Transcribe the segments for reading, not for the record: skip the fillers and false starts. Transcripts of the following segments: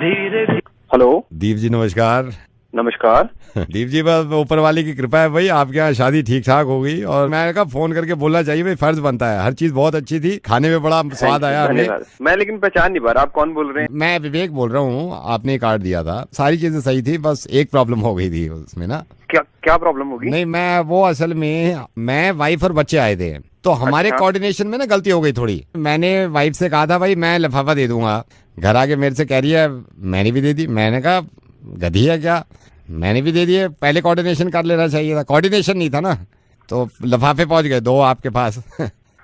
Hello दीप जी नमस्कार। नमस्कार। दीप जी बस ऊपर वाले की कृपा है भाई, आपके यहाँ शादी ठीक ठाक हो गई और मैंने कहा फोन करके बोलना चाहिए भाई, फर्ज बनता है। हर चीज बहुत अच्छी थी, खाने में बड़ा स्वाद आया हमें। मैं लेकिन पहचान नहीं पा रहा, आप कौन बोल रहे हैं? मैं विवेक बोल रहा हूँ, आपने कार्ड दिया था, सारी चीजें सही थी, बस एक प्रॉब्लम हो गई थी उसमें ना। क्या प्रॉब्लम होगी? नहीं मैं वो असल में मैं वाइफ और बच्चे आए थे तो हमारे कोऑर्डिनेशन में ना गलती हो गई थोड़ी। मैंने वाइफ से कहा था भाई मैं लिफाफा दे दूंगा, घर आके मेरे से कह रही है मैंने भी दे दी। मैंने कहा गधी है क्या, मैंने भी दे दिए, पहले कोऑर्डिनेशन कर लेना चाहिए था। कोऑर्डिनेशन नहीं था ना, तो लिफाफे पहुंच गए दो आपके पास।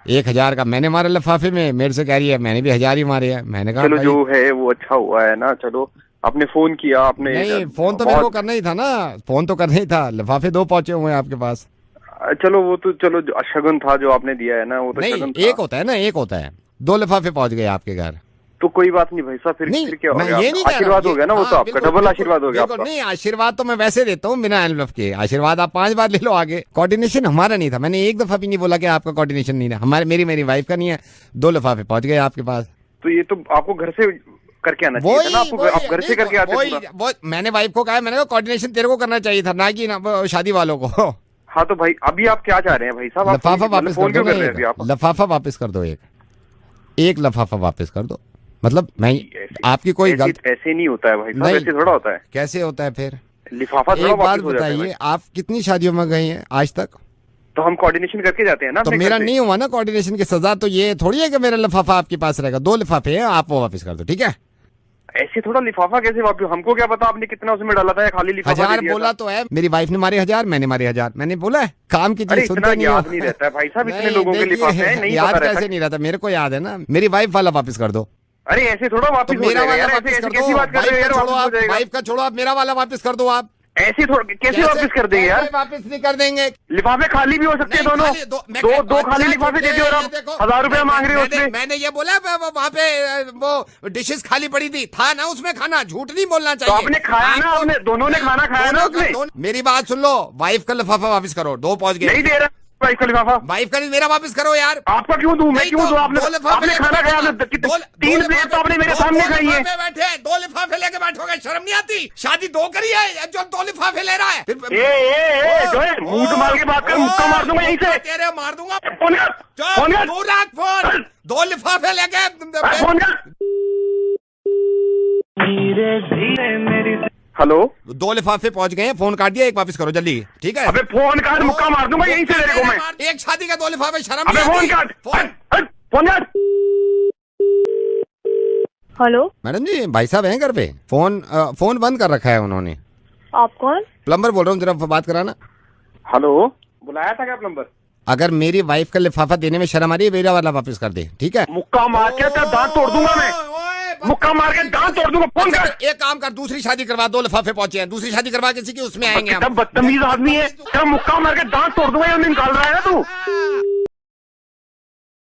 1000 का मैंने मारा लिफाफे में, मेरे से कह रही है मैंने भी 1000 ही मारे हैं। मैंने कहा चलो जो है वो अच्छा हुआ है ना। चलो आपने फोन किया, आपने नहीं फोन तो मेरे को करना ही था ना, फोन तो करना ही था। लिफाफे 2 पहुंचे हुए हैं आपके पास। चलो वो तो चलो शगुन था जो आपने दिया है ना, वो तो नहीं एक होता है ना, एक होता है। 2 लिफाफे पहुंच गए आपके घर तो कोई बात नहीं भाई साहब। फिर क्या हो गया? ये नहीं आशीर्वाद हो गया ना, वो तो आपका डबल आशीर्वाद हो गया आपका। नहीं आशीर्वाद तो मैं वैसे देता हूँ बिना एनवलप के। आशीर्वाद आप 5 बार ले लो आगे। कोऑर्डिनेशन हमारा नहीं था, मैंने एक दफा भी नहीं बोला कि आपका कोऑर्डिनेशन नहीं है। हमारे मेरी वाइफ का नहीं है। 2 लिफाफे पहुंच गए आपके पास। तो ये तो आपको घर से करके आना चाहिए ना, आपको आप घर से करके आते। मैंने वाइफ को कहा, मैंने कहा कोऑर्डिनेशन तेरे को करना चाहिए था ना कि शादी वालों को। हाँ तो भाई अभी आप क्या चाह रहे हैं भाई साहब? लिफाफा वापस कर दो। लिफाफा वापस कर दो, एक लिफाफा वापस कर दो। मतलब मैं आपकी कोई गलती ऐसे नहीं होता है भाई साहब, ऐसे थोड़ा होता है। कैसे होता है फिर? लिफाफा एक बात बताइए, आप कितनी शादियों में गए हैं आज तक? तो हम कोऑर्डिनेशन करके जाते हैं ना। तो मेरा नहीं हुआ ना कोऑर्डिनेशन की सजा, तो ये थोड़ी है कि मेरा लिफाफा आपके पास रहेगा। 2 लिफाफे हैं, आप वो वापस कर दो, ठीक है? ऐसे थोड़ा लिफाफा कैसे वापस? हमको क्या पता आपने कितना उसमें डाला था या खाली लिफाफा 1000 बोला तो है। मेरी वाइफ ने मारे 1000, मैंने मारे 1000। मैंने बोला है काम की चीज सुनते नहीं याद नहीं रहता है भाई साहब, इतने लोगों के लिफाफे हैं, नहीं याद कैसे नहीं रहता? मेरे को याद है ना। मेरी वाइफ वाला वापस कर दो। अरे ऐसे थोड़ा वापस तो मेरा वाला वापस कर दो। वाइफ का छोड़ो आप, मेरा वाला वापस कर दो। आप ऐसे थोड़ा कैसे वापस कर देंगे यार? वापस नहीं कर देंगे। लिफाफे खाली भी हो सकते हैं दोनों। दो खाली लिफाफे दे दिए और आप 1000 रुपया मांग रहे हो उसमें। मैंने ये बोला वहाँ पे वो डिशेस खाली पड़ी थी, था ना उसमें खाना। झूठ नहीं बोलना चाहिए। तो आपने खाया ना, आपने दोनों ने खाना खाया ना उसमें। मेरी बात सुन लो, वाइफ का लिफाफा वापस करो। 2 पहुंच गए। नहीं दे रहा वाइफ का लिफाफा। वाइफ का मेरा वापस करो यार। आपका क्यों दूं? मैं क्यों दूं? आपने खाना खाया, 3 प्लेट तो आपने मेरे सामने खाई है। बैठे 2 लिफाफे लेके बैठोगे, शर्म नहीं आती? शादी 2 करी है, जो 2 लिफाफे ले रहा है। जो है मुंह मार के बात कर, मुक्का मार दूंगा यहीं से। तेरे मार दूंगा। फोन 2 लिफाफे लेके फोन। हेलो 2 लिफाफे पहुंच गए हैं, फोन काट दिया, एक वापस करो जल्दी, ठीक है? अबे फोन काट, मुक्का मार दूंगा यहीं से तेरे को मैं। एक शादी का 2 लिफाफे, शर्म नहीं आती? फोन काट, फोन काट। हेलो मैडम जी, भाई साहब हैं घर पे? फोन बंद कर रखा है उन्होंने। आप कौन? प्लम्बर बोल रहा हूँ, जरा बात कराना। हेलो बुलाया था क्या प्लम्बर? अगर मेरी वाइफ का लिफाफा देने में शर्म आ रही है, मेरा वाला वापस कर दे, ठीक है? मुक्का मार के दांत तोड़ दूंगा मैं। मुक्का मार के दांत तोड़ दूंगा। फोन कर। एक काम कर, दूसरी शादी करवा। 2 लिफाफे पहुंचे हैं, दूसरी शादी करवा किसी की, उसमें आएंगे हम। बदतमीज आदमी है, मुक्का मार के दांत तोड़ दूंगा। निकाल रहा है ना तू।